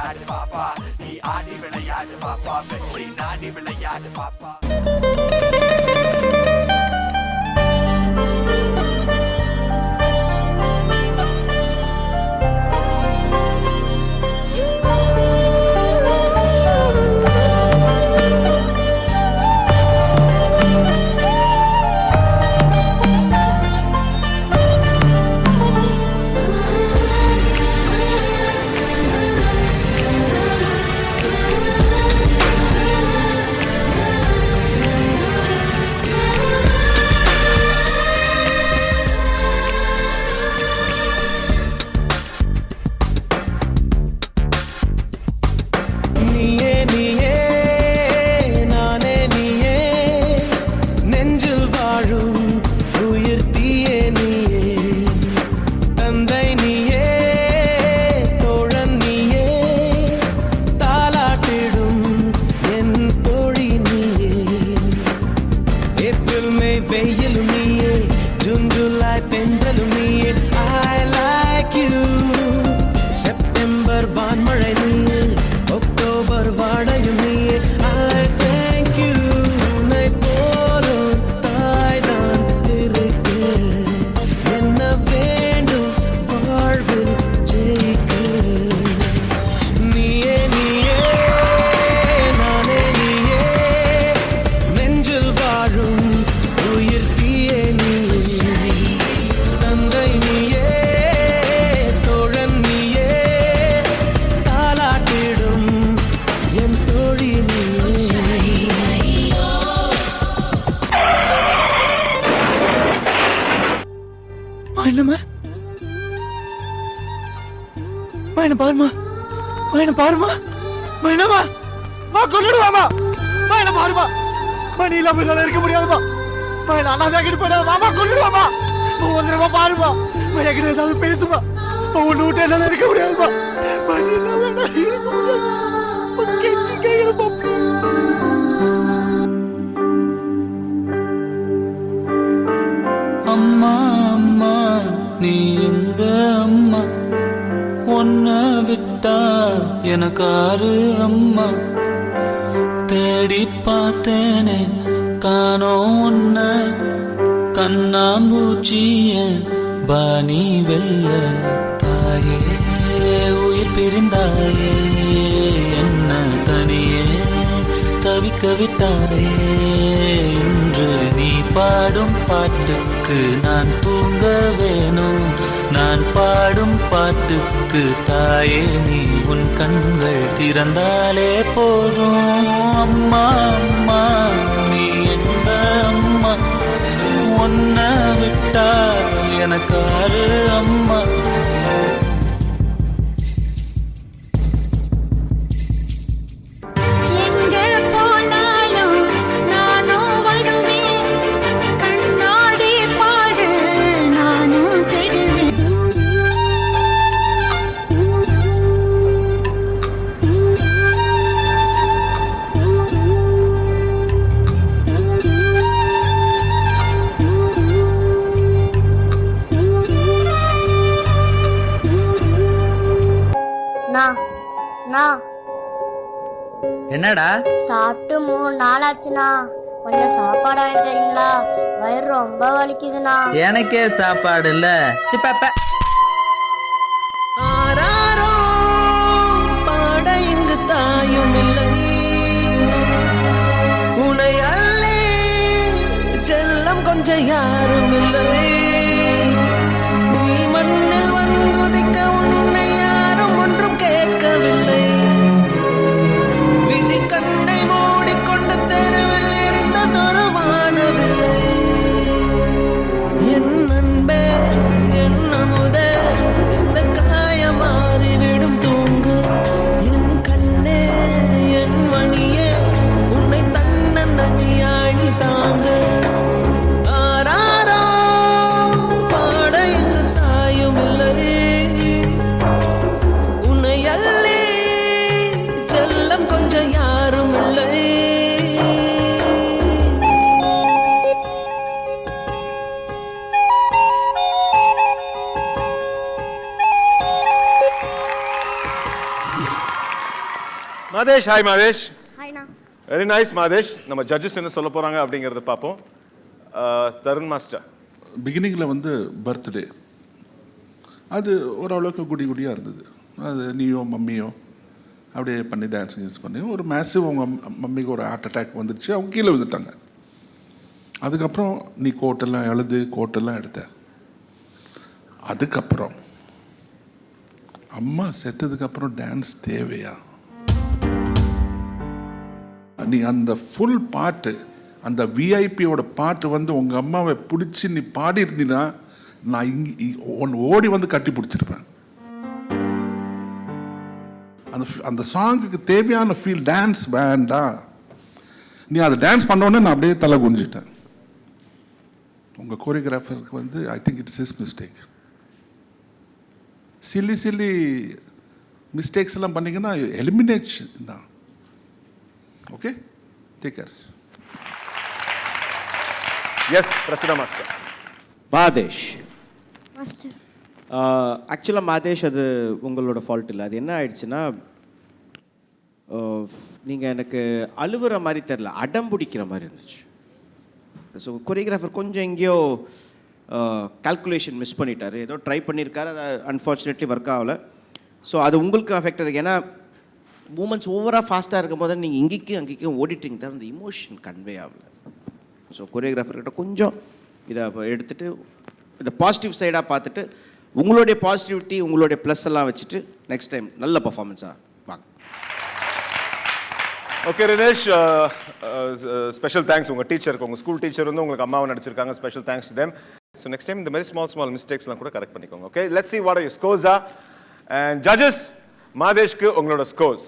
விளையாடு பாப்பா, நீ ஆடி விளையாடு பாப்பா, வெற்றி நாடி விளையாடு பாப்பா. பாருமா பாருமா மைனமா மா கொன்னுடுவாமா மைன பாருமா மணி இல்லாம இருக்க முடியாதுமா மைன அண்ணாதான் போயிடாது மாமா கொன்னுடுவாமா வந்துருமா பாருமா மையக்கிட்ட ஏதாவது பேசுமா ஒன்று விட்டு என்னால இருக்க முடியாதுமா மணி இல்லாம இருக்க முடியாது கெஞ்சி கேட்கிறப்பா அம்மா அம்மா நீ எங்க அம்மா உன்ன விட்டா எனக்காரு அம்மா தேடி பார்த்தேனே காணோம் உன்ன கண்ணாம்பூச்சிய பாணி வெல்ல தாயே உயிர் பிரிந்தாயே என்ன தனியே தவிக்க விட்டாயே இன்று நீ பாடும் பாட்டுக்கு நான் தூங்க வேணும் நான் பாடும் பாட்டுக்கு தாயே நீ உன் கண்கள் திறந்தாலே போதும் அம்மா அம்மா நீ எந்த அம்மா உன்ன விட்டா எனக்காரு அம்மா என்னடா சாப்பிட்டு 3 நாள் ஆச்சுண்ணா கொஞ்சம் சாப்பாடு வாங்கி தரீங்களா வயிறு ரொம்ப வலிக்குதுண்ணா எனக்கே சாப்பாடு இல்ல சிப்ப பாட இங்கு தாயும் இல்லை உனையாலே செல்லம் கொஞ்சம் யாரும் இல்லை நீ மண்ணில் வந்துதிக்க உன்னை யாரும் ஒன்றும் கேட்கவில்லை கண்ணை மூடிக்கொண்டு தெருவில் எரிந்ததொரு வானவில்லை என் அன்பே என் அமுதே இந்த காயம் மாறிவிடும் தூங்கு என் கண்ணே என் மணியே உன்னை தன்னந்தனியாழி தாங்க ஆராரோ பாட இங்கு தாயும் இல்லை உன்னை அல்லே செல்லம் கொஞ்சம் யாரும் இல்லை மாதேஷ், ஹாய் மாதேஷ். ஹாய்ண்ணா. Very nice Mathesh. நம்ம ஜட்ஜஸ் என்ன சொல்ல போறாங்க அப்படிங்கறத பார்ப்போம். தருண் மாஸ்டர். பிகினிங்கில் வந்து பர்த்டே அது ஓரளவுக்கு குடியாக இருந்தது. அது நீயோ மம்மியோ அப்படியே பண்ணி டான்ஸ் பண்ணி ஒரு மேசிவ் அவங்க மம்மிக்கு ஒரு ஹார்ட் அட்டாக் வந்துடுச்சு. அவங்க கீழே விழுந்துட்டாங்க. அதுக்கப்புறம் நீ கோட்டெல்லாம் எடுத்த. அதுக்கப்புறம் அம்மா செத்ததுக்கப்புறம் டான்ஸ் தேவையா? நீ அந்த ஃபுல் பாட்டு, அந்த விஐபியோட பாட்டு வந்து உங்கள் அம்மாவை பிடிச்சி நீ பாடி இருந்தீன்னா நான் ஒன்று ஓடி வந்து கட்டி பிடிச்சிருப்பேன். அந்த சாங்குக்கு தேவையான ஃபீல் டான்ஸ் வேண்டாம். நீ அதை டான்ஸ் பண்ணோன்னே நான் அப்படியே தலை குனிஞ்சிட்டேன். உங்கள் கோரியோகிராஃபருக்கு வந்து I think it's his mistake. Silly mistakes எல்லாம் பண்ணிங்கன்னா எலிமினேஷன் தான். Okay, take care. Yes, Prasanna master. Mathesh, master. ஆக்சுவலாக மாதேஷ் அது உங்களோட ஃபால்ட் இல்லை. அது என்ன ஆயிடுச்சுன்னா, நீங்கள் எனக்கு அழுவுற மாதிரி தெரில, அடம் பிடிக்கிற மாதிரி இருந்துச்சு. ஸோ கொரியோகிராஃபர் கொஞ்சம் எங்கேயோ கால்குலேஷன் மிஸ் பண்ணிட்டார். ஏதோ ட்ரை பண்ணியிருக்காரு, அது அன்ஃபார்ச்சுனேட்லி ஒர்க் ஆகலை. ஸோ அது உங்களுக்கு அஃபெக்ட் இருக்குது. ஏன்னா மூமெண்ட்ஸ் ஓவராக ஃபாஸ்ட்டாக இருக்கும் போது நீங்கள் இங்கேக்கும் அங்கேக்கும் ஓடிட்டிங்க தவிர அந்த இமோஷன் கன்வே ஆகலை. ஸோ கொரியோகிராஃபர்கிட்ட கொஞ்சம் இதை எடுத்துகிட்டு இதை பாசிட்டிவ் சைடாக பார்த்துட்டு உங்களுடைய பாசிட்டிவிட்டி உங்களுடைய ப்ளஸ் எல்லாம் வச்சுட்டு நெக்ஸ்ட் டைம் நல்ல பர்ஃபார்மன்ஸாக வாங்க. ஓகே ரினேஷ், ஸ்பெஷல் தேங்க்ஸ் உங்கள் டீச்சருக்கு. உங்கள் ஸ்கூல் டீச்சர் வந்து உங்களுக்கு அம்மாவை நடிச்சிருக்காங்க. Special thanks to them. So next time இந்த மாதிரி ஸ்மால் மிஸ்டேக்ஸ்லாம் கூட கரெக்ட் பண்ணிக்கோங்க. Okay, let's see what are your scores are. And judges, மாதேஷ்க்கு உங்களோட ஸ்கோர்ஸ்.